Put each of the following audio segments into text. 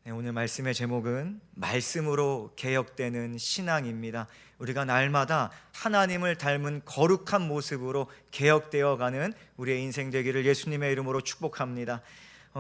네, 오늘 말씀의 제목은 말씀으로 개혁되는 신앙입니다. 우리가 날마다 하나님을 닮은 거룩한 모습으로 개혁되어가는 우리의 인생 되기를 예수님의 이름으로 축복합니다.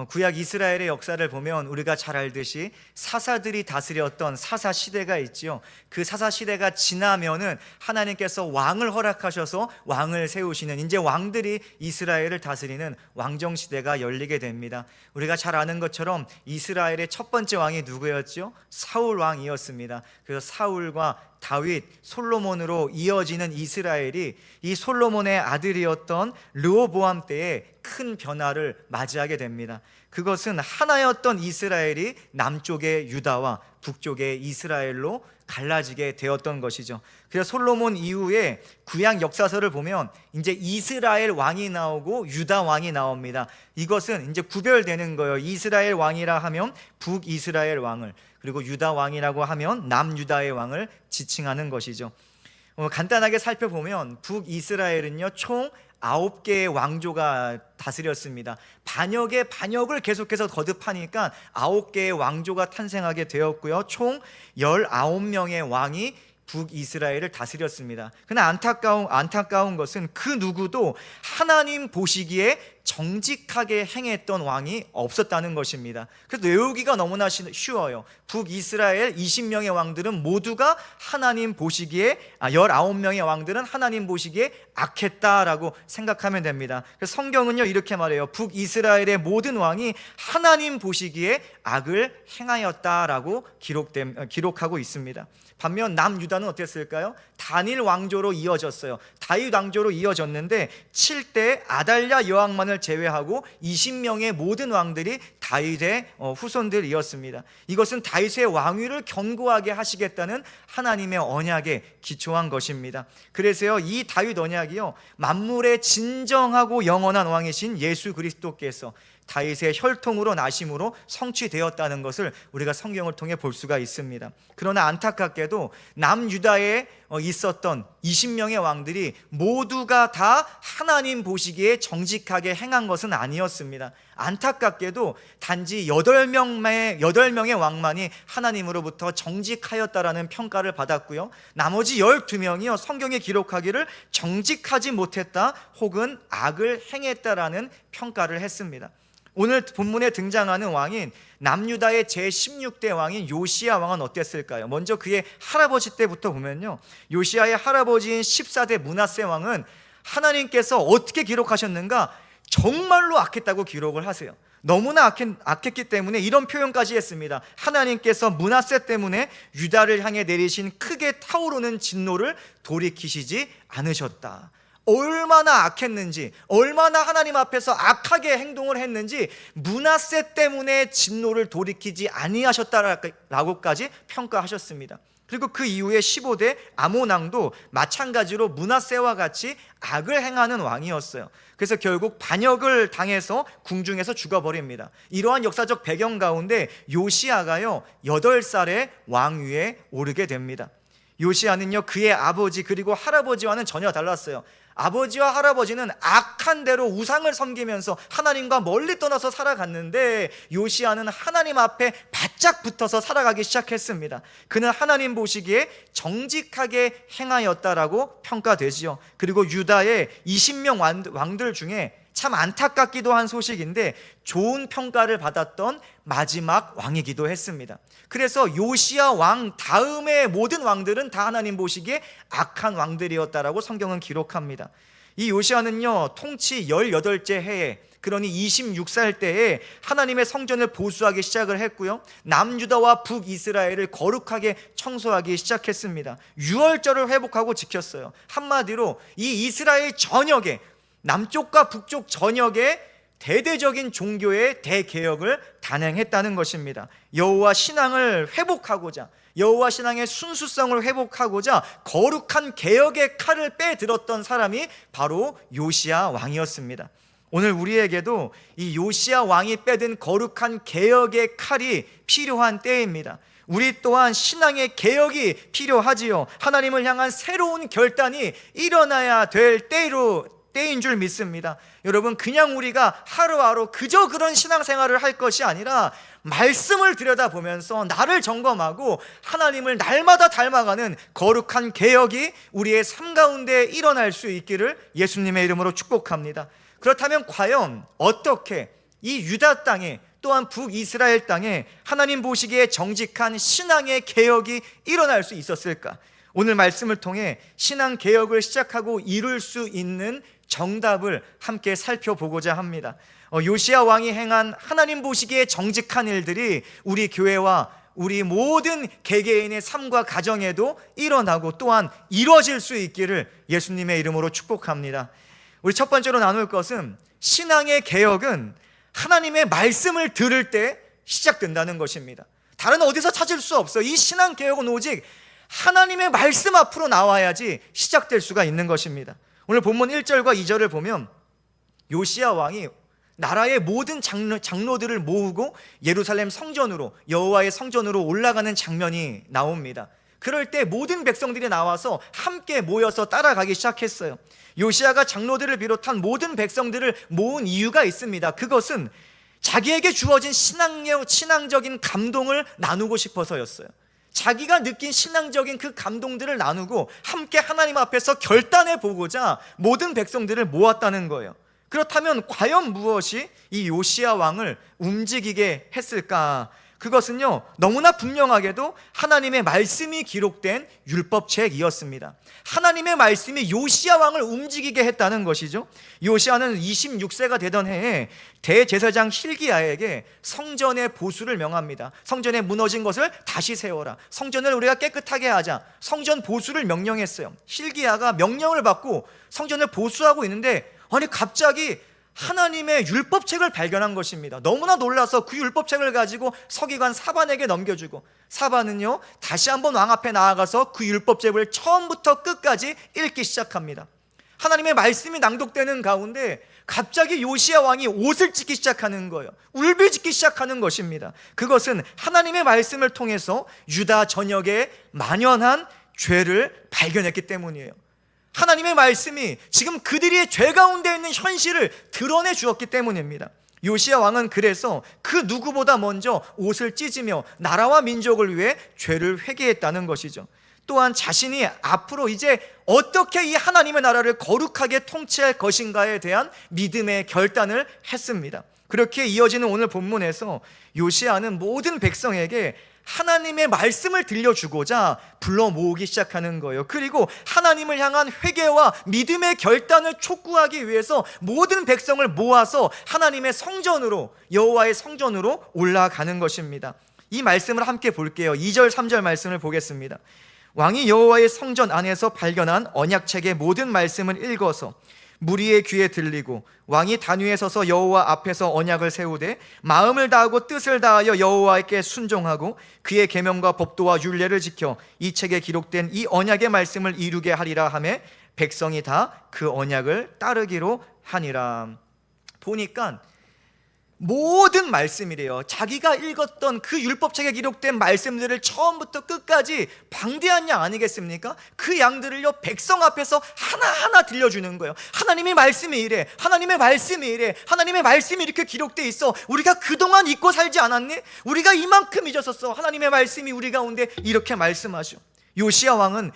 구약 이스라엘의 역사를 보면 우리가 잘 알듯이 사사들이 다스렸던 사사시대가 있지요. 그 사사시대가 지나면은 하나님께서 왕을 허락하셔서 왕을 세우시는, 이제 왕들이 이스라엘을 다스리는 왕정시대가 열리게 됩니다. 우리가 잘 아는 것처럼 이스라엘의 첫 번째 왕이 누구였죠? 사울 왕이었습니다. 그래서 사울과 다윗, 솔로몬으로 이어지는 이스라엘이 이 솔로몬의 아들이었던 르호보암 때에 큰 변화를 맞이하게 됩니다. 그것은 하나였던 이스라엘이 남쪽의 유다와 북쪽의 이스라엘로 갈라지게 되었던 것이죠. 그래서 솔로몬 이후에 구약 역사서를 보면 이제 이스라엘 왕이 나오고 유다 왕이 나옵니다. 이것은 이제 구별되는 거예요. 이스라엘 왕이라 하면 북이스라엘 왕을, 그리고 유다 왕이라고 하면 남유다의 왕을 지칭하는 것이죠. 간단하게 살펴보면 북이스라엘은요 총 9개의 왕조가 다스렸습니다. 반역의 반역을 계속해서 거듭하니까 9개의 왕조가 탄생하게 되었고요, 총 19명의 왕이 북이스라엘을 다스렸습니다. 그러나 안타까운 것은 그 누구도 하나님 보시기에 정직하게 행했던 왕이 없었다는 것입니다. 그래서 외우기가 너무나 쉬워요. 북이스라엘 20명의 왕들은 모두가 하나님 보시기에 19명의 왕들은 하나님 보시기에 악했다라고 생각하면 됩니다. 그래서 성경은요 이렇게 말해요. 북이스라엘의 모든 왕이 하나님 보시기에 악을 행하였다라고 기록하고 있습니다. 반면 남유다는 어땠을까요? 단일 왕조로 이어졌어요. 다윗 왕조로 이어졌는데 7대 아달랴 여왕만을 제외하고 20명의 모든 왕들이 다윗의 후손들이었습니다. 이것은 다윗의 왕위를 견고하게 하시겠다는 하나님의 언약에 기초한 것입니다. 그래서요 이 다윗 언약이요 만물의 진정하고 영원한 왕이신 예수 그리스도께서 다윗의 혈통으로 나심으로 성취되었다는 것을 우리가 성경을 통해 볼 수가 있습니다. 그러나 안타깝게도 남유다에 있었던 20명의 왕들이 모두가 다 하나님 보시기에 정직하게 행한 것은 아니었습니다. 안타깝게도 단지 8명의 왕만이 하나님으로부터 정직하였다라는 평가를 받았고요, 나머지 12명이요 성경에 기록하기를 정직하지 못했다 혹은 악을 행했다라는 평가를 했습니다. 오늘 본문에 등장하는 왕인 남유다의 제16대 왕인 요시야 왕은 어땠을까요? 먼저 그의 할아버지 때부터 보면요, 요시야의 할아버지인 14대 므낫세 왕은 하나님께서 어떻게 기록하셨는가? 정말로 악했다고 기록을 하세요. 너무나 악했기 때문에 이런 표현까지 했습니다. 하나님께서 므낫세 때문에 유다를 향해 내리신 크게 타오르는 진노를 돌이키시지 않으셨다. 얼마나 악했는지, 얼마나 하나님 앞에서 악하게 행동을 했는지 므낫세 때문에 진노를 돌이키지 아니하셨다라고까지 평가하셨습니다. 그리고 그 이후에 15대 아몬 왕도 마찬가지로 므낫세와 같이 악을 행하는 왕이었어요. 그래서 결국 반역을 당해서 궁중에서 죽어버립니다. 이러한 역사적 배경 가운데 요시야가요 8살에 왕위에 오르게 됩니다. 요시야는요 그의 아버지 그리고 할아버지와는 전혀 달랐어요. 아버지와 할아버지는 악한 대로 우상을 섬기면서 하나님과 멀리 떠나서 살아갔는데 요시야는 하나님 앞에 바짝 붙어서 살아가기 시작했습니다. 그는 하나님 보시기에 정직하게 행하였다라고 평가되지요. 그리고 유다의 20명 왕들 중에 참 안타깝기도 한 소식인데 좋은 평가를 받았던 마지막 왕이기도 했습니다. 그래서 요시야 왕 다음의 모든 왕들은 다 하나님 보시기에 악한 왕들이었다라고 성경은 기록합니다. 이 요시야는요 통치 18째 해에, 그러니 26살 때에 하나님의 성전을 보수하기 시작을 했고요, 남유다와 북이스라엘을 거룩하게 청소하기 시작했습니다. 유월절을 회복하고 지켰어요. 한마디로 이 이스라엘 전역에, 남쪽과 북쪽 전역에 대대적인 종교의 대개혁을 단행했다는 것입니다. 여호와 신앙을 회복하고자, 여호와 신앙의 순수성을 회복하고자 거룩한 개혁의 칼을 빼들었던 사람이 바로 요시야 왕이었습니다. 오늘 우리에게도 이 요시야 왕이 빼든 거룩한 개혁의 칼이 필요한 때입니다. 우리 또한 신앙의 개혁이 필요하지요. 하나님을 향한 새로운 결단이 일어나야 될 때인 줄 믿습니다. 여러분, 그냥 우리가 하루하루 그저 그런 신앙생활을 할 것이 아니라 말씀을 들여다보면서 나를 점검하고 하나님을 날마다 닮아가는 거룩한 개혁이 우리의 삶 가운데 일어날 수 있기를 예수님의 이름으로 축복합니다. 그렇다면 과연 어떻게 이 유다 땅에, 또한 북이스라엘 땅에 하나님 보시기에 정직한 신앙의 개혁이 일어날 수 있었을까? 오늘 말씀을 통해 신앙 개혁을 시작하고 이룰 수 있는 정답을 함께 살펴보고자 합니다. 요시야 왕이 행한 하나님 보시기에 정직한 일들이 우리 교회와 우리 모든 개개인의 삶과 가정에도 일어나고 또한 이루어질 수 있기를 예수님의 이름으로 축복합니다. 우리 첫 번째로 나눌 것은 신앙의 개혁은 하나님의 말씀을 들을 때 시작된다는 것입니다. 다른 어디서 찾을 수 없어요. 이 신앙 개혁은 오직 하나님의 말씀 앞으로 나와야지 시작될 수가 있는 것입니다. 오늘 본문 1절과 2절을 보면 요시야 왕이 나라의 모든 장로들을 모으고 예루살렘 성전으로, 여호와의 성전으로 올라가는 장면이 나옵니다. 그럴 때 모든 백성들이 나와서 함께 모여서 따라가기 시작했어요. 요시야가 장로들을 비롯한 모든 백성들을 모은 이유가 있습니다. 그것은 자기에게 주어진 신앙적인 감동을 나누고 싶어서였어요. 자기가 느낀 신앙적인 그 감동들을 나누고 함께 하나님 앞에서 결단해 보고자 모든 백성들을 모았다는 거예요. 그렇다면 과연 무엇이 이 요시야 왕을 움직이게 했을까? 그것은요, 너무나 분명하게도 하나님의 말씀이 기록된 율법책이었습니다. 하나님의 말씀이 요시야 왕을 움직이게 했다는 것이죠. 요시야는 26세가 되던 해에 대제사장 hil기야에게 성전의 보수를 명합니다. 성전에 무너진 것을 다시 세워라, 성전을 우리가 깨끗하게 하자, 성전 보수를 명령했어요. hil기야가 명령을 받고 성전을 보수하고 있는데 아니 갑자기 하나님의 율법책을 발견한 것입니다. 너무나 놀라서 그 율법책을 가지고 서기관 사반에게 넘겨주고, 사반은요 다시 한번 왕 앞에 나아가서 그 율법책을 처음부터 끝까지 읽기 시작합니다. 하나님의 말씀이 낭독되는 가운데 갑자기 요시야 왕이 옷을 찢기 시작하는 거예요. 울부짖기 시작하는 것입니다. 그것은 하나님의 말씀을 통해서 유다 전역에 만연한 죄를 발견했기 때문이에요. 하나님의 말씀이 지금 그들의 죄 가운데 있는 현실을 드러내 주었기 때문입니다. 요시야 왕은 그래서 그 누구보다 먼저 옷을 찢으며 나라와 민족을 위해 죄를 회개했다는 것이죠. 또한 자신이 앞으로 이제 어떻게 이 하나님의 나라를 거룩하게 통치할 것인가에 대한 믿음의 결단을 했습니다. 그렇게 이어지는 오늘 본문에서 요시야는 모든 백성에게 하나님의 말씀을 들려주고자 불러 모으기 시작하는 거예요. 그리고 하나님을 향한 회개와 믿음의 결단을 촉구하기 위해서 모든 백성을 모아서 하나님의 성전으로, 여호와의 성전으로 올라가는 것입니다. 이 말씀을 함께 볼게요. 2절 3절 말씀을 보겠습니다. 왕이 여호와의 성전 안에서 발견한 언약책의 모든 말씀을 읽어서 무리의 귀에 들리고 왕이 단위에 서서 여호와 앞에서 언약을 세우되 마음을 다하고 뜻을 다하여 여호와께 순종하고 그의 계명과 법도와 율례를 지켜 이 책에 기록된 이 언약의 말씀을 이루게 하리라 하매 백성이 다 그 언약을 따르기로 하니라. 보니까 모든 말씀이래요. 자기가 읽었던 그 율법책에 기록된 말씀들을 처음부터 끝까지 방대한 양 아니겠습니까? 그 양들을요 백성 앞에서 하나하나 들려주는 거예요. 하나님의 말씀이 이래, 하나님의 말씀이 이래, 하나님의 말씀이 이렇게 기록돼 있어. 우리가 그동안 잊고 살지 않았니? 우리가 이만큼 잊었었어. 하나님의 말씀이 우리 가운데 이렇게 말씀하셔. 요시야 왕은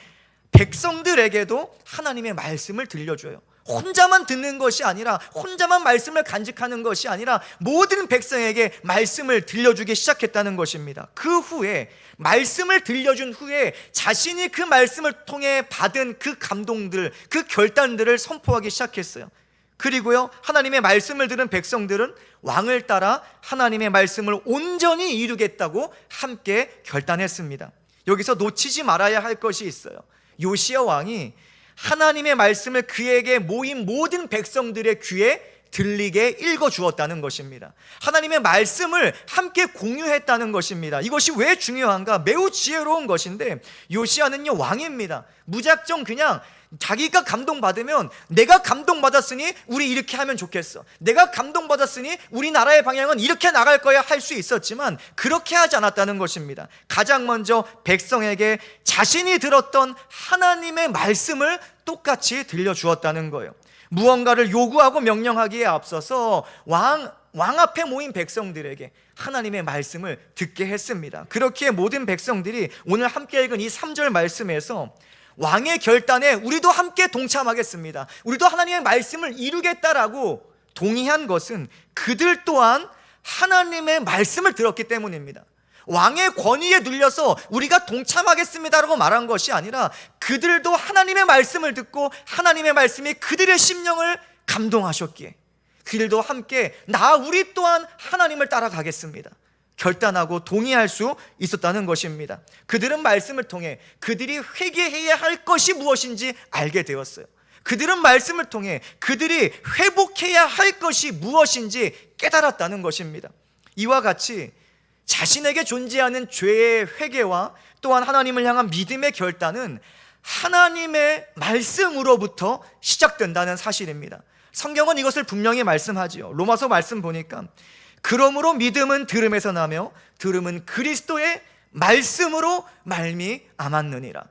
백성들에게도 하나님의 말씀을 들려줘요. 혼자만 듣는 것이 아니라, 혼자만 말씀을 간직하는 것이 아니라 모든 백성에게 말씀을 들려주기 시작했다는 것입니다. 그 후에, 말씀을 들려준 후에 자신이 그 말씀을 통해 받은 그 감동들, 그 결단들을 선포하기 시작했어요. 그리고요, 하나님의 말씀을 들은 백성들은 왕을 따라 하나님의 말씀을 온전히 이루겠다고 함께 결단했습니다. 여기서 놓치지 말아야 할 것이 있어요. 요시야 왕이 하나님의 말씀을 그에게 모인 모든 백성들의 귀에 들리게 읽어주었다는 것입니다. 하나님의 말씀을 함께 공유했다는 것입니다. 이것이 왜 중요한가? 매우 지혜로운 것인데, 요시야는요 왕입니다. 무작정 그냥 자기가 감동받으면 내가 감동받았으니 우리 이렇게 하면 좋겠어, 내가 감동받았으니 우리나라의 방향은 이렇게 나갈 거야 할 수 있었지만 그렇게 하지 않았다는 것입니다. 가장 먼저 백성에게 자신이 들었던 하나님의 말씀을 똑같이 들려주었다는 거예요. 무언가를 요구하고 명령하기에 앞서서 왕 앞에 모인 백성들에게 하나님의 말씀을 듣게 했습니다. 그렇기에 모든 백성들이 오늘 함께 읽은 이 3절 말씀에서 왕의 결단에 우리도 함께 동참하겠습니다, 우리도 하나님의 말씀을 이루겠다라고 동의한 것은 그들 또한 하나님의 말씀을 들었기 때문입니다. 왕의 권위에 눌려서 우리가 동참하겠습니다라고 말한 것이 아니라 그들도 하나님의 말씀을 듣고 하나님의 말씀이 그들의 심령을 감동하셨기에 그들도 함께 우리 또한 하나님을 따라가겠습니다 결단하고 동의할 수 있었다는 것입니다. 그들은 말씀을 통해 그들이 회개해야 할 것이 무엇인지 알게 되었어요. 그들은 말씀을 통해 그들이 회복해야 할 것이 무엇인지 깨달았다는 것입니다. 이와 같이 자신에게 존재하는 죄의 회개와 또한 하나님을 향한 믿음의 결단은 하나님의 말씀으로부터 시작된다는 사실입니다. 성경은 이것을 분명히 말씀하지요. 로마서 말씀 보니까 그러므로 믿음은 들음에서 나며 들음은 그리스도의 말씀으로 말미암았느니라.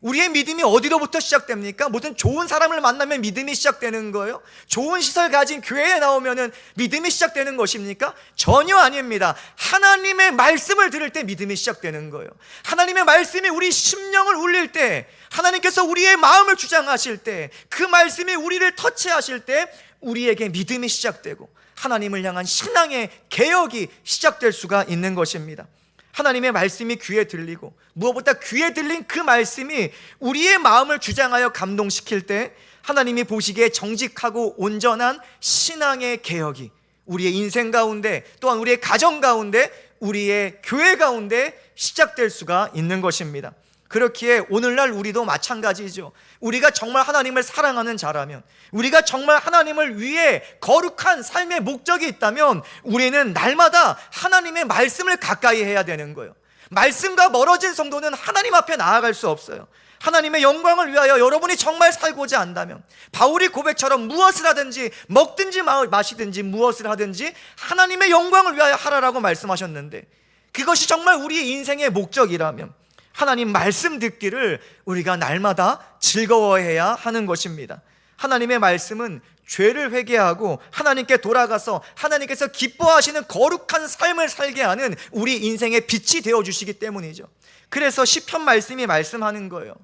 우리의 믿음이 어디로부터 시작됩니까? 무슨 좋은 사람을 만나면 믿음이 시작되는 거예요? 좋은 시설 가진 교회에 나오면 믿음이 시작되는 것입니까? 전혀 아닙니다. 하나님의 말씀을 들을 때 믿음이 시작되는 거예요. 하나님의 말씀이 우리 심령을 울릴 때, 하나님께서 우리의 마음을 주장하실 때, 그 말씀이 우리를 터치하실 때 우리에게 믿음이 시작되고 하나님을 향한 신앙의 개혁이 시작될 수가 있는 것입니다. 하나님의 말씀이 귀에 들리고 무엇보다 귀에 들린 그 말씀이 우리의 마음을 주장하여 감동시킬 때 하나님이 보시기에 정직하고 온전한 신앙의 개혁이 우리의 인생 가운데 또한 우리의 가정 가운데 우리의 교회 가운데 시작될 수가 있는 것입니다. 그렇기에 오늘날 우리도 마찬가지죠. 우리가 정말 하나님을 사랑하는 자라면, 우리가 정말 하나님을 위해 거룩한 삶의 목적이 있다면 우리는 날마다 하나님의 말씀을 가까이 해야 되는 거예요. 말씀과 멀어진 성도는 하나님 앞에 나아갈 수 없어요. 하나님의 영광을 위하여 여러분이 정말 살고자 한다면 바울이 고백처럼 무엇을 하든지 먹든지 마시든지 무엇을 하든지 하나님의 영광을 위하여 하라라고 말씀하셨는데, 그것이 정말 우리의 인생의 목적이라면 하나님 말씀 듣기를 우리가 날마다 즐거워해야 하는 것입니다. 하나님의 말씀은 죄를 회개하고 하나님께 돌아가서 하나님께서 기뻐하시는 거룩한 삶을 살게 하는 우리 인생의 빛이 되어주시기 때문이죠. 그래서 시편 말씀이 말씀하는 거예요.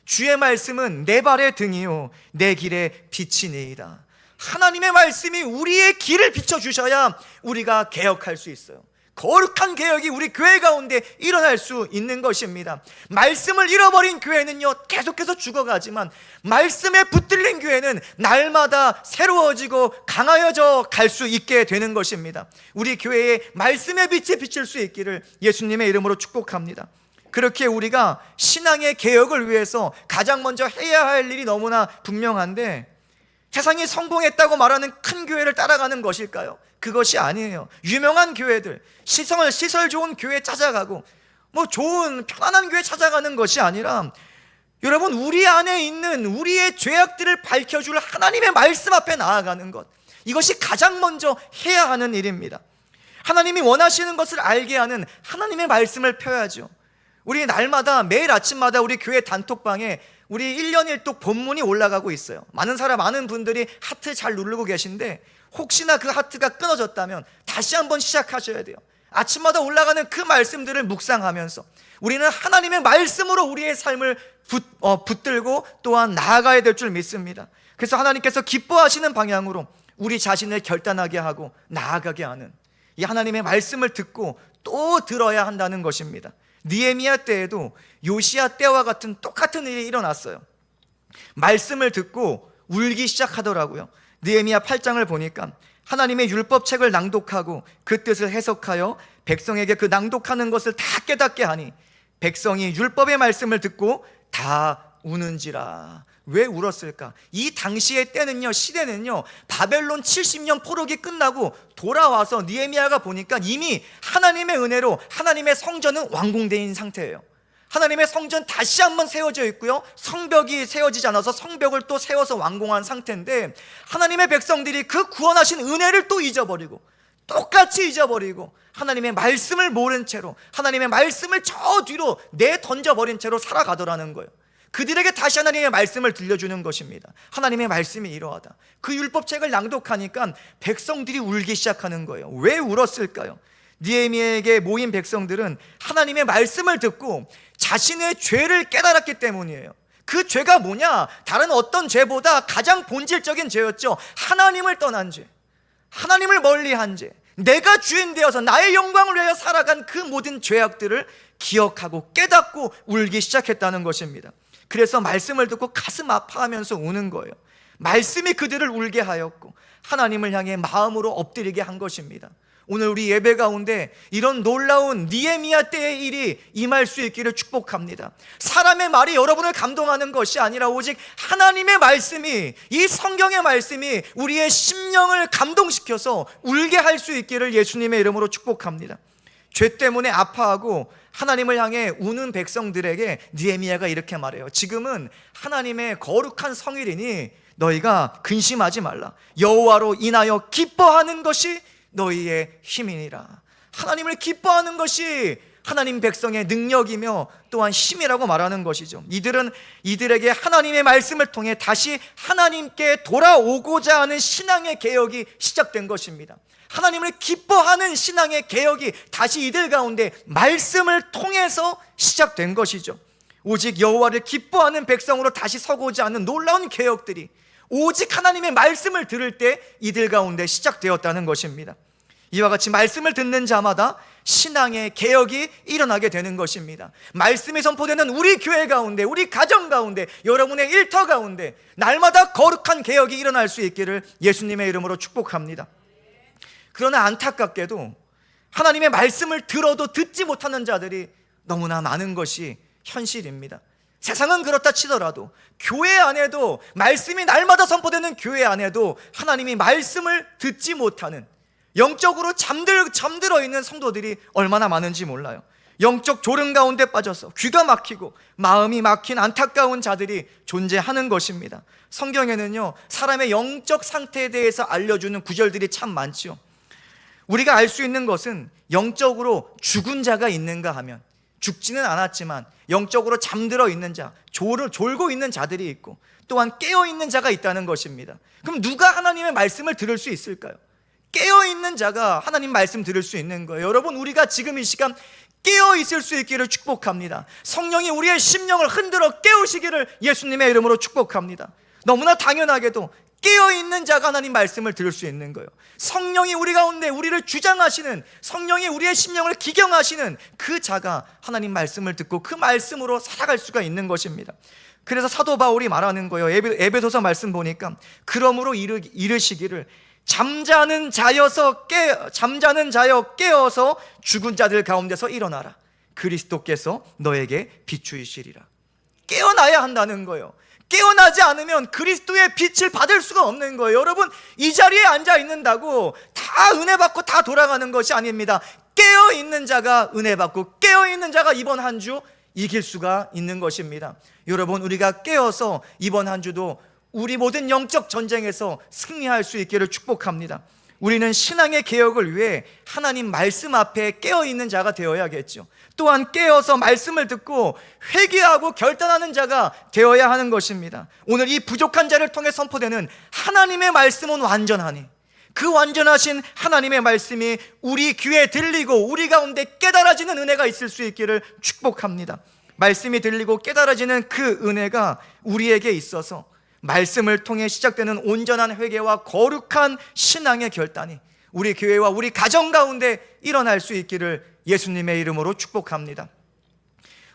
주의 말씀은 내 발의 등이요 내 길의 빛이니이다. 하나님의 말씀이 우리의 길을 비춰주셔야 우리가 개혁할 수 있어요. 거룩한 개혁이 우리 교회 가운데 일어날 수 있는 것입니다. 말씀을 잃어버린 교회는요 계속해서 죽어가지만 말씀에 붙들린 교회는 날마다 새로워지고 강하여져 갈 수 있게 되는 것입니다. 우리 교회에 말씀의 빛이 비칠 수 있기를 예수님의 이름으로 축복합니다. 그렇게 우리가 신앙의 개혁을 위해서 가장 먼저 해야 할 일이 너무나 분명한데, 세상이 성공했다고 말하는 큰 교회를 따라가는 것일까요? 그것이 아니에요. 유명한 교회들, 시설 좋은 교회 찾아가고 좋은 편안한 교회 찾아가는 것이 아니라 여러분, 우리 안에 있는 우리의 죄악들을 밝혀줄 하나님의 말씀 앞에 나아가는 것, 이것이 가장 먼저 해야 하는 일입니다. 하나님이 원하시는 것을 알게 하는 하나님의 말씀을 펴야죠. 우리 날마다 매일 아침마다 우리 교회 단톡방에 우리 1년 1독 본문이 올라가고 있어요. 많은 분들이 하트 잘 누르고 계신데 혹시나 그 하트가 끊어졌다면 다시 한번 시작하셔야 돼요. 아침마다 올라가는 그 말씀들을 묵상하면서 우리는 하나님의 말씀으로 우리의 삶을 붙들고 또한 나아가야 될 줄 믿습니다. 그래서 하나님께서 기뻐하시는 방향으로 우리 자신을 결단하게 하고 나아가게 하는 이 하나님의 말씀을 듣고 또 들어야 한다는 것입니다. 느헤미야 때에도 요시야 때와 같은 똑같은 일이 일어났어요. 말씀을 듣고 울기 시작하더라고요. 느헤미야 8장을 보니까 하나님의 율법책을 낭독하고 그 뜻을 해석하여 백성에게 그 낭독하는 것을 다 깨닫게 하니 백성이 율법의 말씀을 듣고 다 우는지라. 왜 울었을까? 이 당시의 때는요, 시대는요, 바벨론 70년 포로기 끝나고 돌아와서 느헤미야가 보니까 이미 하나님의 은혜로 하나님의 성전은 완공되어 있는 상태예요. 하나님의 성전 다시 한번 세워져 있고요, 성벽이 세워지지 않아서 성벽을 또 세워서 완공한 상태인데, 하나님의 백성들이 그 구원하신 은혜를 또 잊어버리고 똑같이 잊어버리고 하나님의 말씀을 모른 채로 하나님의 말씀을 저 뒤로 내던져버린 채로 살아가더라는 거예요. 그들에게 다시 하나님의 말씀을 들려주는 것입니다. 하나님의 말씀이 이러하다. 그 율법책을 낭독하니까 백성들이 울기 시작하는 거예요. 왜 울었을까요? 느헤미야에게 모인 백성들은 하나님의 말씀을 듣고 자신의 죄를 깨달았기 때문이에요. 그 죄가 뭐냐? 다른 어떤 죄보다 가장 본질적인 죄였죠. 하나님을 떠난 죄, 하나님을 멀리한 죄, 내가 주인 되어서 나의 영광을 위하여 살아간 그 모든 죄악들을 기억하고 깨닫고 울기 시작했다는 것입니다. 그래서 말씀을 듣고 가슴 아파하면서 우는 거예요. 말씀이 그들을 울게 하였고 하나님을 향해 마음으로 엎드리게 한 것입니다. 오늘 우리 예배 가운데 이런 놀라운 느헤미야 때의 일이 임할 수 있기를 축복합니다. 사람의 말이 여러분을 감동하는 것이 아니라 오직 하나님의 말씀이, 이 성경의 말씀이 우리의 심령을 감동시켜서 울게 할 수 있기를 예수님의 이름으로 축복합니다. 죄 때문에 아파하고 하나님을 향해 우는 백성들에게 느헤미야가 이렇게 말해요. 지금은 하나님의 거룩한 성일이니 너희가 근심하지 말라. 여호와로 인하여 기뻐하는 것이 너희의 힘이니라. 하나님을 기뻐하는 것이 하나님 백성의 능력이며 또한 힘이라고 말하는 것이죠. 이들에게 하나님의 말씀을 통해 다시 하나님께 돌아오고자 하는 신앙의 개혁이 시작된 것입니다. 하나님을 기뻐하는 신앙의 개혁이 다시 이들 가운데 말씀을 통해서 시작된 것이죠. 오직 여호와를 기뻐하는 백성으로 다시 서고자 하는 놀라운 개혁들이 오직 하나님의 말씀을 들을 때 이들 가운데 시작되었다는 것입니다. 이와 같이 말씀을 듣는 자마다 신앙의 개혁이 일어나게 되는 것입니다. 말씀이 선포되는 우리 교회 가운데, 우리 가정 가운데, 여러분의 일터 가운데 날마다 거룩한 개혁이 일어날 수 있기를 예수님의 이름으로 축복합니다. 그러나 안타깝게도 하나님의 말씀을 들어도 듣지 못하는 자들이 너무나 많은 것이 현실입니다. 세상은 그렇다 치더라도 교회 안에도, 말씀이 날마다 선포되는 교회 안에도 하나님이 말씀을 듣지 못하는, 영적으로 잠들어 있는 성도들이 얼마나 많은지 몰라요. 영적 졸음 가운데 빠져서 귀가 막히고 마음이 막힌 안타까운 자들이 존재하는 것입니다. 성경에는요, 사람의 영적 상태에 대해서 알려주는 구절들이 참 많지요. 우리가 알 수 있는 것은 영적으로 죽은 자가 있는가 하면, 죽지는 않았지만 영적으로 잠들어 있는 자, 졸고 있는 자들이 있고 또한 깨어있는 자가 있다는 것입니다. 그럼 누가 하나님의 말씀을 들을 수 있을까요? 깨어있는 자가 하나님 말씀 들을 수 있는 거예요. 여러분, 우리가 지금 이 시간 깨어있을 수 있기를 축복합니다. 성령이 우리의 심령을 흔들어 깨우시기를 예수님의 이름으로 축복합니다. 너무나 당연하게도 깨어있는 자가 하나님 말씀을 들을 수 있는 거예요. 성령이 우리 가운데 우리를 주장하시는, 성령이 우리의 심령을 기경하시는 그 자가 하나님 말씀을 듣고 그 말씀으로 살아갈 수가 있는 것입니다. 그래서 사도 바울이 말하는 거예요. 에베소서 말씀 보니까 그러므로 이르시기를 잠자는 자여 깨어서 죽은 자들 가운데서 일어나라. 그리스도께서 너에게 비추이시리라. 깨어나야 한다는 거예요. 깨어나지 않으면 그리스도의 빛을 받을 수가 없는 거예요. 여러분, 이 자리에 앉아 있는다고 다 은혜 받고 다 돌아가는 것이 아닙니다. 깨어있는 자가 은혜 받고 깨어있는 자가 이번 한 주 이길 수가 있는 것입니다. 여러분, 우리가 깨어서 이번 한 주도 우리 모든 영적 전쟁에서 승리할 수 있기를 축복합니다. 우리는 신앙의 개혁을 위해 하나님 말씀 앞에 깨어있는 자가 되어야겠죠. 또한 깨어서 말씀을 듣고 회개하고 결단하는 자가 되어야 하는 것입니다. 오늘 이 부족한 자를 통해 선포되는 하나님의 말씀은 완전하니, 그 완전하신 하나님의 말씀이 우리 귀에 들리고 우리 가운데 깨달아지는 은혜가 있을 수 있기를 축복합니다. 말씀이 들리고 깨달아지는 그 은혜가 우리에게 있어서 말씀을 통해 시작되는 온전한 회개와 거룩한 신앙의 결단이 우리 교회와 우리 가정 가운데 일어날 수 있기를 예수님의 이름으로 축복합니다.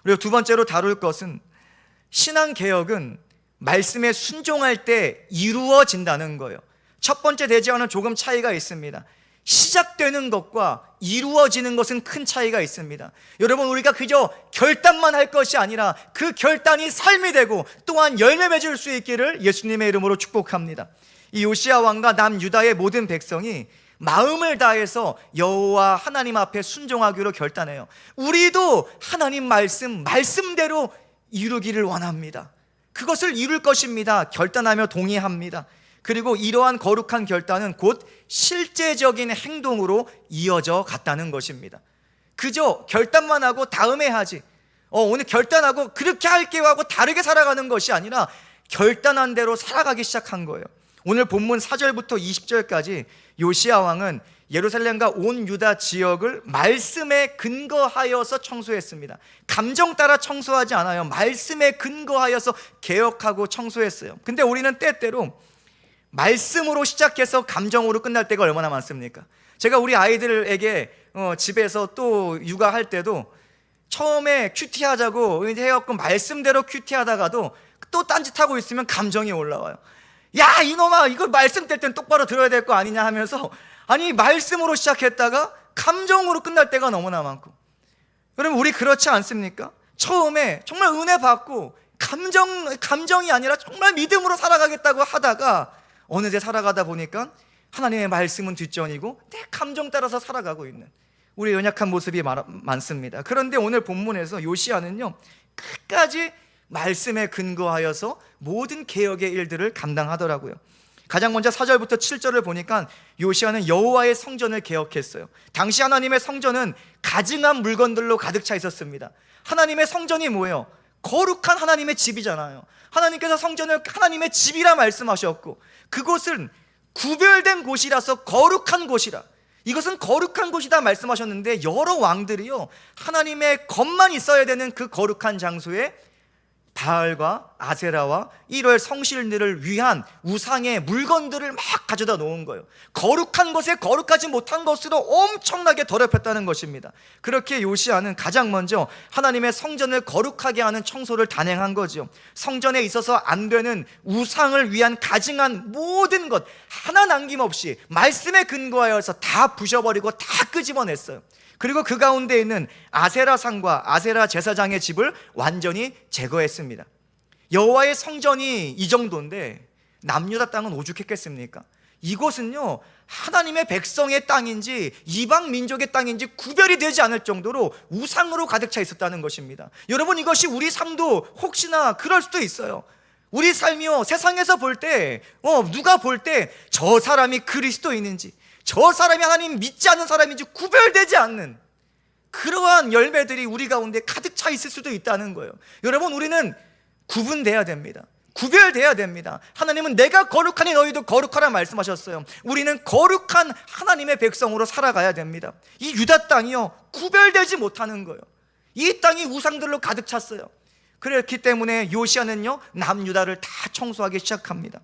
그리고 두 번째로 다룰 것은, 신앙개혁은 말씀에 순종할 때 이루어진다는 거예요. 첫 번째 대지와는 조금 차이가 있습니다. 시작되는 것과 이루어지는 것은 큰 차이가 있습니다. 여러분, 우리가 그저 결단만 할 것이 아니라 그 결단이 삶이 되고 또한 열매 맺을 수 있기를 예수님의 이름으로 축복합니다. 이 요시야 왕과 남유다의 모든 백성이 마음을 다해서 여호와 하나님 앞에 순종하기로 결단해요. 우리도 하나님 말씀대로 이루기를 원합니다. 그것을 이룰 것입니다. 결단하며 동의합니다. 그리고 이러한 거룩한 결단은 곧 실제적인 행동으로 이어져 갔다는 것입니다. 그저 결단만 하고 다음에 하지, 오늘 결단하고 그렇게 할게요 하고 다르게 살아가는 것이 아니라 결단한 대로 살아가기 시작한 거예요. 오늘 본문 4절부터 20절까지 요시야 왕은 예루살렘과 온 유다 지역을 말씀에 근거하여서 청소했습니다. 감정 따라 청소하지 않아요. 말씀에 근거하여서 개혁하고 청소했어요. 근데 우리는 때때로 말씀으로 시작해서 감정으로 끝날 때가 얼마나 많습니까? 제가 우리 아이들에게 집에서 또 육아할 때도 처음에 큐티하자고 해갖고 말씀대로 큐티하다가도 또 딴짓하고 있으면 감정이 올라와요. 야 이놈아, 이거 말씀 될 땐 똑바로 들어야 될 거 아니냐 하면서, 아니 말씀으로 시작했다가 감정으로 끝날 때가 너무나 많고. 여러분, 우리 그렇지 않습니까? 처음에 정말 은혜 받고 감정이 아니라 정말 믿음으로 살아가겠다고 하다가 어느새 살아가다 보니까 하나님의 말씀은 뒷전이고 내 감정 따라서 살아가고 있는 우리 연약한 모습이 많습니다. 그런데 오늘 본문에서 요시야는요, 끝까지 말씀에 근거하여서 모든 개혁의 일들을 감당하더라고요. 가장 먼저 4절부터 7절을 보니까 요시야는 여호와의 성전을 개혁했어요. 당시 하나님의 성전은 가증한 물건들로 가득 차 있었습니다. 하나님의 성전이 뭐예요? 거룩한 하나님의 집이잖아요. 하나님께서 성전을 하나님의 집이라 말씀하셨고, 그곳은 구별된 곳이라서 거룩한 곳이라, 이것은 거룩한 곳이다 말씀하셨는데, 여러 왕들이요 하나님의 것만 있어야 되는 그 거룩한 장소에 바알과 아세라와 1월 성실들을 위한 우상의 물건들을 막 가져다 놓은 거예요. 거룩한 것에 거룩하지 못한 것으로 엄청나게 더럽혔다는 것입니다. 그렇게 요시야는 가장 먼저 하나님의 성전을 거룩하게 하는 청소를 단행한 거죠. 성전에 있어서 안 되는 우상을 위한 가증한 모든 것 하나 남김없이 말씀에 근거하여서 다 부셔버리고 다 끄집어냈어요. 그리고 그 가운데 있는 아세라 상과 아세라 제사장의 집을 완전히 제거했습니다. 여호와의 성전이 이 정도인데 남유다 땅은 오죽했겠습니까? 이곳은요 하나님의 백성의 땅인지 이방 민족의 땅인지 구별이 되지 않을 정도로 우상으로 가득 차 있었다는 것입니다. 여러분, 이것이 우리 삶도 혹시나 그럴 수도 있어요. 우리 삶이요 세상에서 볼 때 누가 볼 때 저 사람이 그리스도인인지 저 사람이 하나님 믿지 않는 사람인지 구별되지 않는 그러한 열매들이 우리 가운데 가득 차 있을 수도 있다는 거예요. 여러분, 우리는 구분돼야 됩니다. 구별돼야 됩니다. 하나님은 내가 거룩하니 너희도 거룩하라 말씀하셨어요. 우리는 거룩한 하나님의 백성으로 살아가야 됩니다. 이 유다 땅이요 구별되지 못하는 거예요. 이 땅이 우상들로 가득 찼어요. 그렇기 때문에 요시야는요 남유다를 다 청소하기 시작합니다.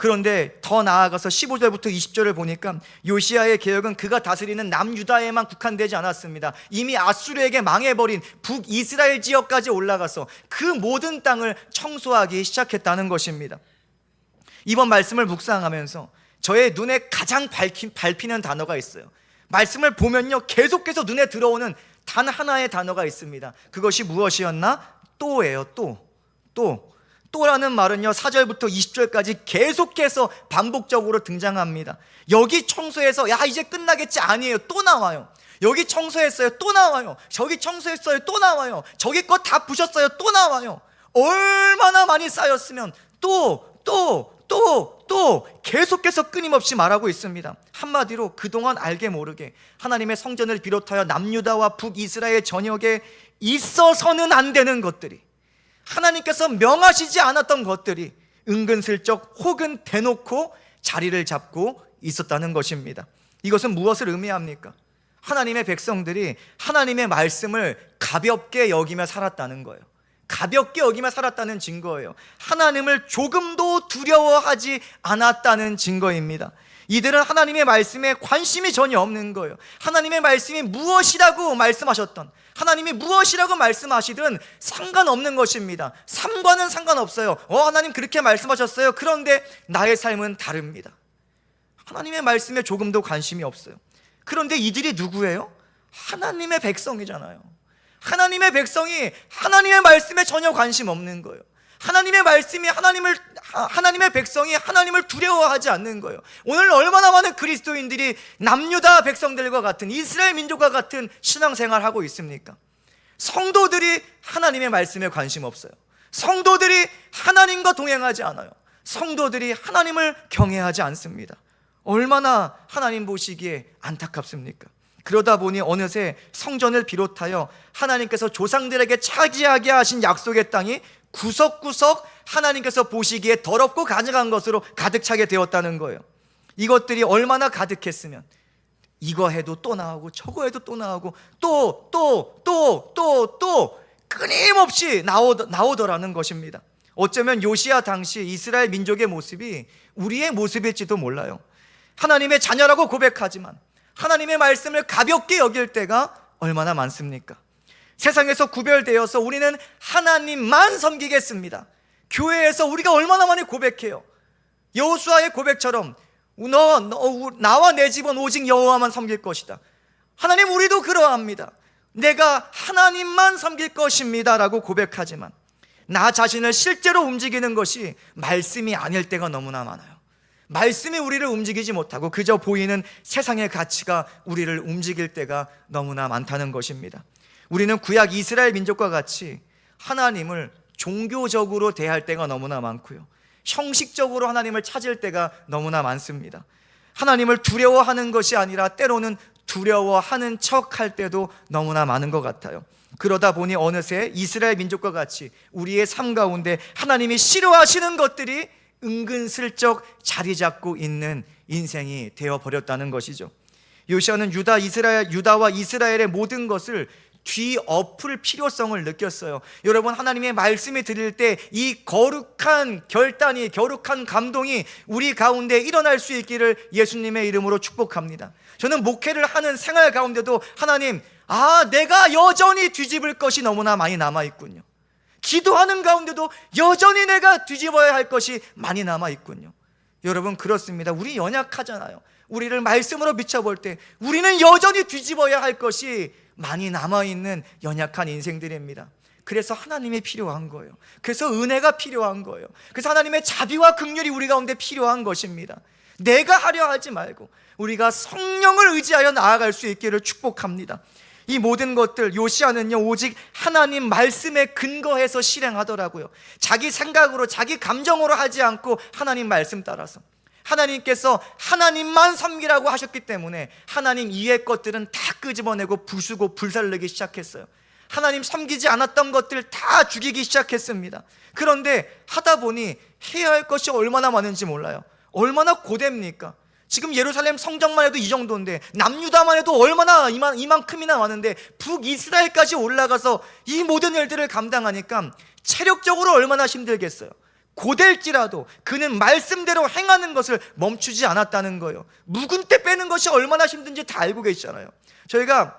그런데 더 나아가서 15절부터 20절을 보니까 요시야의 개혁은 그가 다스리는 남유다에만 국한되지 않았습니다. 이미 아수르에게 망해버린 북이스라엘 지역까지 올라가서 그 모든 땅을 청소하기 시작했다는 것입니다. 이번 말씀을 묵상하면서 저의 눈에 가장 밟히는 단어가 있어요. 말씀을 보면요 계속해서 눈에 들어오는 단 하나의 단어가 있습니다. 그것이 무엇이었나? 또예요. 또라는 말은요 4절부터 20절까지 계속해서 반복적으로 등장합니다. 여기 청소해서 야 이제 끝나겠지 아니에요. 또 나와요. 여기 청소했어요. 또 나와요. 저기 청소했어요. 또 나와요. 저기 거 다 부셨어요. 또 나와요. 얼마나 많이 쌓였으면 또 계속해서 끊임없이 말하고 있습니다. 한마디로 그동안 알게 모르게 하나님의 성전을 비롯하여 남유다와 북이스라엘 전역에 있어서는 안 되는 것들이, 하나님께서 명하시지 않았던 것들이 은근슬쩍 혹은 대놓고 자리를 잡고 있었다는 것입니다. 이것은 무엇을 의미합니까? 하나님의 백성들이 하나님의 말씀을 가볍게 여기며 살았다는 거예요. 가볍게 여기며 살았다는 증거예요. 하나님을 조금도 두려워하지 않았다는 증거입니다. 이들은 하나님의 말씀에 관심이 전혀 없는 거예요. 하나님의 말씀이 무엇이라고 말씀하셨던, 하나님이 무엇이라고 말씀하시든 상관없는 것입니다. 삶과는 상관없어요. 하나님 그렇게 말씀하셨어요. 그런데 나의 삶은 다릅니다. 하나님의 말씀에 조금도 관심이 없어요. 그런데 이들이 누구예요? 하나님의 백성이잖아요. 하나님의 백성이 하나님의 말씀에 전혀 관심 없는 거예요. 하나님의 말씀이 하나님의 백성이 하나님을 두려워하지 않는 거예요. 오늘 얼마나 많은 그리스도인들이 남유다 백성들과 같은 이스라엘 민족과 같은 신앙생활을 하고 있습니까? 성도들이 하나님의 말씀에 관심 없어요. 성도들이 하나님과 동행하지 않아요. 성도들이 하나님을 경외하지 않습니다. 얼마나 하나님 보시기에 안타깝습니까? 그러다 보니 어느새 성전을 비롯하여 하나님께서 조상들에게 차지하게 하신 약속의 땅이 구석구석 하나님께서 보시기에 더럽고 가증한 것으로 가득 차게 되었다는 거예요. 이것들이 얼마나 가득했으면 이거 해도 또 나오고 저거 해도 또 나오고 또 끊임없이 나오더라는 것입니다. 어쩌면 요시야 당시 이스라엘 민족의 모습이 우리의 모습일지도 몰라요. 하나님의 자녀라고 고백하지만 하나님의 말씀을 가볍게 여길 때가 얼마나 많습니까? 세상에서 구별되어서 우리는 하나님만 섬기겠습니다. 교회에서 우리가 얼마나 많이 고백해요. 여호수아의 고백처럼 나와 내 집은 오직 여호와만 섬길 것이다. 하나님, 우리도 그러합니다. 내가 하나님만 섬길 것입니다 라고 고백하지만 나 자신을 실제로 움직이는 것이 말씀이 아닐 때가 너무나 많아요. 말씀이 우리를 움직이지 못하고 그저 보이는 세상의 가치가 우리를 움직일 때가 너무나 많다는 것입니다. 우리는 구약 이스라엘 민족과 같이 하나님을 종교적으로 대할 때가 너무나 많고요, 형식적으로 하나님을 찾을 때가 너무나 많습니다. 하나님을 두려워하는 것이 아니라 때로는 두려워하는 척할 때도 너무나 많은 것 같아요. 그러다 보니 어느새 이스라엘 민족과 같이 우리의 삶 가운데 하나님이 싫어하시는 것들이 은근슬쩍 자리 잡고 있는 인생이 되어버렸다는 것이죠. 요시아는 유다와 이스라엘의 모든 것을 뒤엎을 필요성을 느꼈어요. 여러분, 하나님의 말씀이 들릴 때 이 거룩한 결단이, 거룩한 감동이 우리 가운데 일어날 수 있기를 예수님의 이름으로 축복합니다. 저는 목회를 하는 생활 가운데도 하나님, 내가 여전히 뒤집을 것이 너무나 많이 남아있군요. 기도하는 가운데도 여전히 내가 뒤집어야 할 것이 많이 남아있군요. 여러분, 그렇습니다. 우리 연약하잖아요. 우리를 말씀으로 비춰볼 때 우리는 여전히 뒤집어야 할 것이 많이 남아있는 연약한 인생들입니다. 그래서 하나님이 필요한 거예요. 그래서 은혜가 필요한 거예요. 그래서 하나님의 자비와 긍휼이 우리 가운데 필요한 것입니다. 내가 하려 하지 말고 우리가 성령을 의지하여 나아갈 수 있기를 축복합니다. 이 모든 것들 요시아는요 오직 하나님 말씀에 근거해서 실행하더라고요. 자기 생각으로, 자기 감정으로 하지 않고 하나님 말씀 따라서, 하나님께서 하나님만 섬기라고 하셨기 때문에 하나님 이외의 것들은 다 끄집어내고 부수고 불살르기 시작했어요. 하나님 섬기지 않았던 것들 다 죽이기 시작했습니다. 그런데 하다 보니 해야 할 것이 얼마나 많은지 몰라요. 얼마나 고됩니까? 지금 예루살렘 성전만 해도 이 정도인데 남유다만 해도 얼마나 이만큼이나 많은데 북이스라엘까지 올라가서 이 모든 일들을 감당하니까 체력적으로 얼마나 힘들겠어요. 고될지라도 그는 말씀대로 행하는 것을 멈추지 않았다는 거예요. 묵은 때 빼는 것이 얼마나 힘든지 다 알고 계시잖아요. 저희가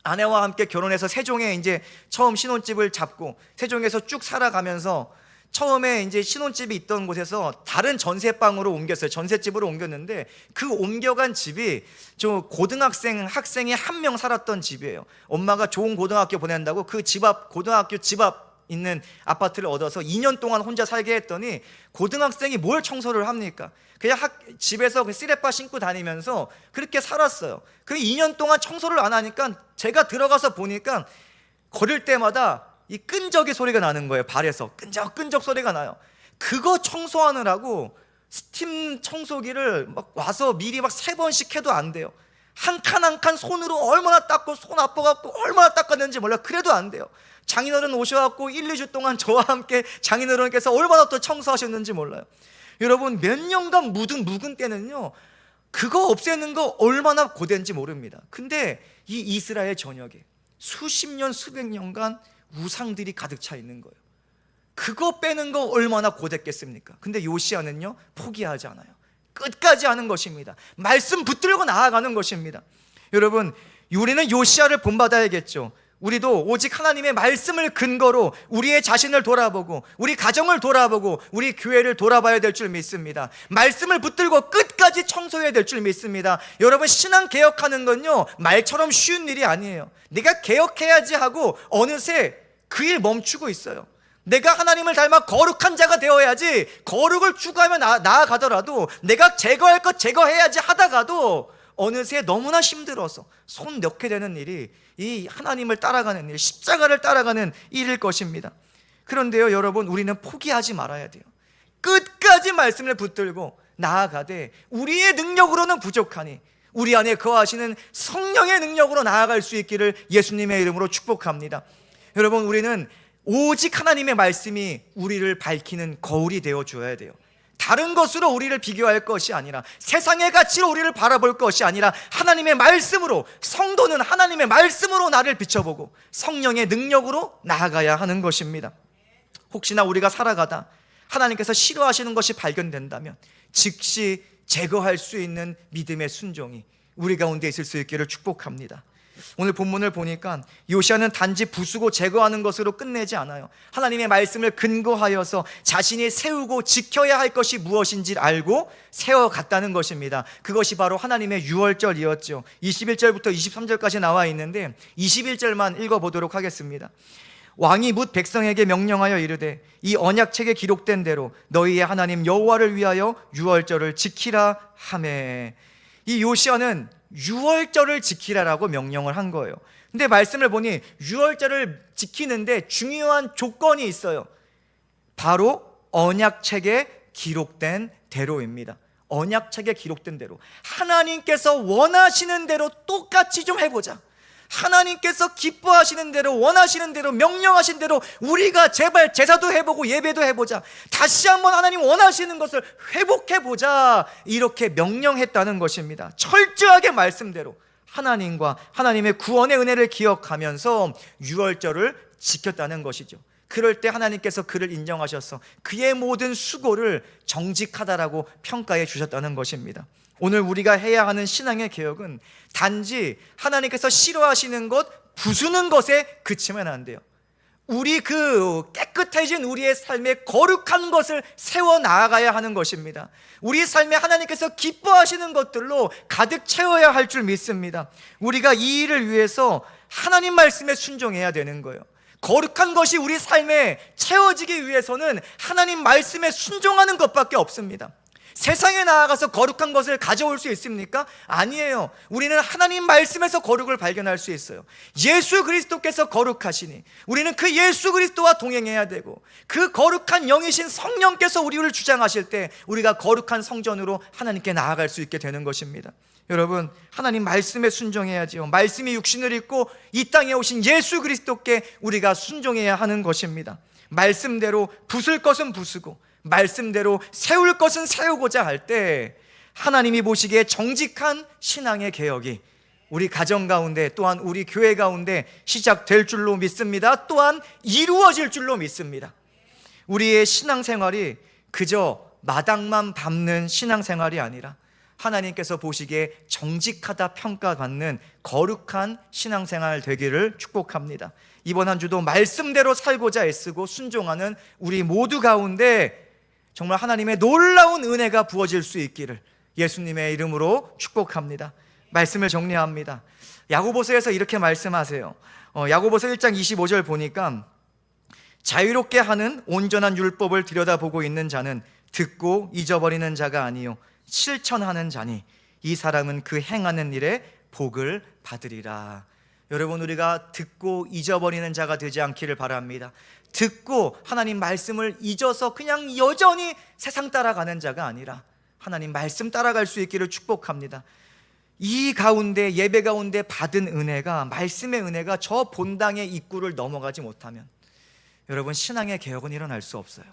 아내와 함께 결혼해서 세종에 이제 처음 신혼집을 잡고 세종에서 쭉 살아가면서 처음에 이제 신혼집이 있던 곳에서 다른 전세방으로 옮겼어요. 전셋집으로 옮겼는데 그 옮겨간 집이 저 학생이 한 명 살았던 집이에요. 엄마가 좋은 고등학교 보낸다고 그 고등학교 집 앞 있는 아파트를 얻어서 2년 동안 혼자 살게 했더니 고등학생이 뭘 청소를 합니까? 그냥 집에서 쓰레빠 신고 다니면서 그렇게 살았어요. 그 2년 동안 청소를 안 하니까 제가 들어가서 보니까 걸을 때마다 이 끈적이 소리가 나는 거예요. 발에서 끈적 소리가 나요. 그거 청소하느라고 스팀 청소기를 막 와서 미리 막 3번씩 해도 안 돼요. 한 칸 한 칸 손으로 얼마나 닦고 손 아파갖고 얼마나 닦았는지 몰라. 그래도 안 돼요. 장인어른 오셔갖고 1, 2주 동안 저와 함께 장인어른께서 얼마나 또 청소하셨는지 몰라요. 여러분, 몇 년간 묵은 때는요 그거 없애는 거 얼마나 고된지 모릅니다. 근데 이 이스라엘 전역에 수십 년 수백 년간 우상들이 가득 차 있는 거예요. 그거 빼는 거 얼마나 고됐겠습니까? 근데 요시아는요 포기하지 않아요. 끝까지 하는 것입니다. 말씀 붙들고 나아가는 것입니다. 여러분, 우리는 요시아를 본받아야겠죠. 우리도 오직 하나님의 말씀을 근거로 우리의 자신을 돌아보고 우리 가정을 돌아보고 우리 교회를 돌아봐야 될 줄 믿습니다. 말씀을 붙들고 끝까지 청소해야 될 줄 믿습니다. 여러분, 신앙 개혁하는 건요 말처럼 쉬운 일이 아니에요. 내가 개혁해야지 하고 어느새 그 일 멈추고 있어요. 내가 하나님을 닮아 거룩한 자가 되어야지, 거룩을 추구하며 나아가더라도 내가 제거할 것 제거해야지 하다가도 어느새 너무나 힘들어서 손 넣게 되는 일이 이 하나님을 따라가는 일, 십자가를 따라가는 일일 것입니다. 그런데요 여러분, 우리는 포기하지 말아야 돼요. 끝까지 말씀을 붙들고 나아가되 우리의 능력으로는 부족하니 우리 안에 거하시는 성령의 능력으로 나아갈 수 있기를 예수님의 이름으로 축복합니다. 여러분, 우리는 오직 하나님의 말씀이 우리를 밝히는 거울이 되어 줘야 돼요. 다른 것으로 우리를 비교할 것이 아니라, 세상의 가치로 우리를 바라볼 것이 아니라, 하나님의 말씀으로, 성도는 하나님의 말씀으로 나를 비춰보고 성령의 능력으로 나아가야 하는 것입니다. 혹시나 우리가 살아가다 하나님께서 싫어하시는 것이 발견된다면 즉시 제거할 수 있는 믿음의 순종이 우리 가운데 있을 수 있기를 축복합니다. 오늘 본문을 보니까 요시야는 단지 부수고 제거하는 것으로 끝내지 않아요. 하나님의 말씀을 근거하여서 자신이 세우고 지켜야 할 것이 무엇인지 알고 세워갔다는 것입니다. 그것이 바로 하나님의 유월절이었죠. 21절부터 23절까지 나와 있는데 21절만 읽어보도록 하겠습니다. 왕이 뭇 백성에게 명령하여 이르되 이 언약책에 기록된 대로 너희의 하나님 여호와를 위하여 유월절을 지키라 하매. 이 요시야는 유월절을 지키라라고 명령을 한 거예요. 근데 말씀을 보니 유월절을 지키는데 중요한 조건이 있어요. 바로 언약책에 기록된 대로입니다. 언약책에 기록된 대로, 하나님께서 원하시는 대로 똑같이 좀 해보자. 하나님께서 기뻐하시는 대로, 원하시는 대로, 명령하신 대로 우리가 제발 제사도 해보고 예배도 해보자. 다시 한번 하나님 원하시는 것을 회복해보자. 이렇게 명령했다는 것입니다. 철저하게 말씀대로 하나님과 하나님의 구원의 은혜를 기억하면서 유월절을 지켰다는 것이죠. 그럴 때 하나님께서 그를 인정하셔서 그의 모든 수고를 정직하다라고 평가해 주셨다는 것입니다. 오늘 우리가 해야 하는 신앙의 개혁은 단지 하나님께서 싫어하시는 것, 부수는 것에 그치면 안 돼요. 우리 깨끗해진 우리의 삶에 거룩한 것을 세워 나아가야 하는 것입니다. 우리 삶에 하나님께서 기뻐하시는 것들로 가득 채워야 할 줄 믿습니다. 우리가 이 일을 위해서 하나님 말씀에 순종해야 되는 거예요. 거룩한 것이 우리 삶에 채워지기 위해서는 하나님 말씀에 순종하는 것밖에 없습니다. 세상에 나아가서 거룩한 것을 가져올 수 있습니까? 아니에요. 우리는 하나님 말씀에서 거룩을 발견할 수 있어요. 예수 그리스도께서 거룩하시니 우리는 그 예수 그리스도와 동행해야 되고, 그 거룩한 영이신 성령께서 우리를 주장하실 때 우리가 거룩한 성전으로 하나님께 나아갈 수 있게 되는 것입니다. 여러분, 하나님 말씀에 순종해야지요. 말씀이 육신을 입고 이 땅에 오신 예수 그리스도께 우리가 순종해야 하는 것입니다. 말씀대로 부술 것은 부수고 말씀대로 세울 것은 세우고자 할 때 하나님이 보시기에 정직한 신앙의 개혁이 우리 가정 가운데, 또한 우리 교회 가운데 시작될 줄로 믿습니다. 또한 이루어질 줄로 믿습니다. 우리의 신앙생활이 그저 마당만 밟는 신앙생활이 아니라 하나님께서 보시기에 정직하다 평가받는 거룩한 신앙생활 되기를 축복합니다. 이번 한 주도 말씀대로 살고자 애쓰고 순종하는 우리 모두 가운데 정말 하나님의 놀라운 은혜가 부어질 수 있기를 예수님의 이름으로 축복합니다. 말씀을 정리합니다. 야고보서에서 이렇게 말씀하세요. 야고보서 1장 25절 보니까 자유롭게 하는 온전한 율법을 들여다보고 있는 자는 듣고 잊어버리는 자가 아니요 실천하는 자니 이 사람은 그 행하는 일에 복을 받으리라. 여러분, 우리가 듣고 잊어버리는 자가 되지 않기를 바랍니다. 듣고 하나님 말씀을 잊어서 그냥 여전히 세상 따라가는 자가 아니라 하나님 말씀 따라갈 수 있기를 축복합니다. 이 가운데, 예배 가운데 받은 은혜가, 말씀의 은혜가 저 본당의 입구를 넘어가지 못하면 여러분, 신앙의 개혁은 일어날 수 없어요.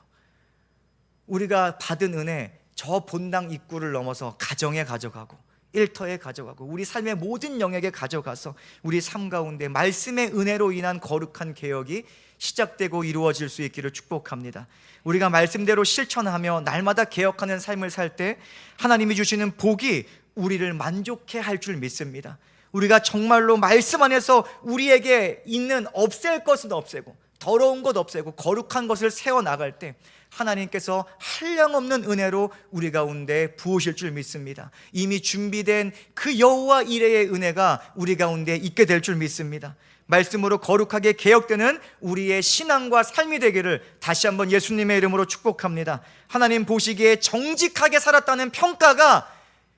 우리가 받은 은혜, 저 본당 입구를 넘어서 가정에 가져가고 일터에 가져가고 우리 삶의 모든 영역에 가져가서 우리 삶 가운데 말씀의 은혜로 인한 거룩한 개혁이 시작되고 이루어질 수 있기를 축복합니다. 우리가 말씀대로 실천하며 날마다 개혁하는 삶을 살 때 하나님이 주시는 복이 우리를 만족해 할 줄 믿습니다. 우리가 정말로 말씀 안에서 우리에게 있는 없앨 것은 없애고 더러운 것 없애고 거룩한 것을 세워나갈 때 하나님께서 한량없는 은혜로 우리 가운데 부으실 줄 믿습니다. 이미 준비된 그 여호와 이레의 은혜가 우리 가운데 있게 될 줄 믿습니다. 말씀으로 거룩하게 개혁되는 우리의 신앙과 삶이 되기를 다시 한번 예수님의 이름으로 축복합니다. 하나님 보시기에 정직하게 살았다는 평가가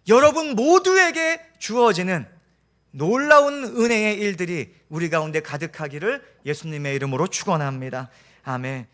여러분 모두에게 주어지는 놀라운 은혜의 일들이 우리 가운데 가득하기를 예수님의 이름으로 축원합니다. 아멘.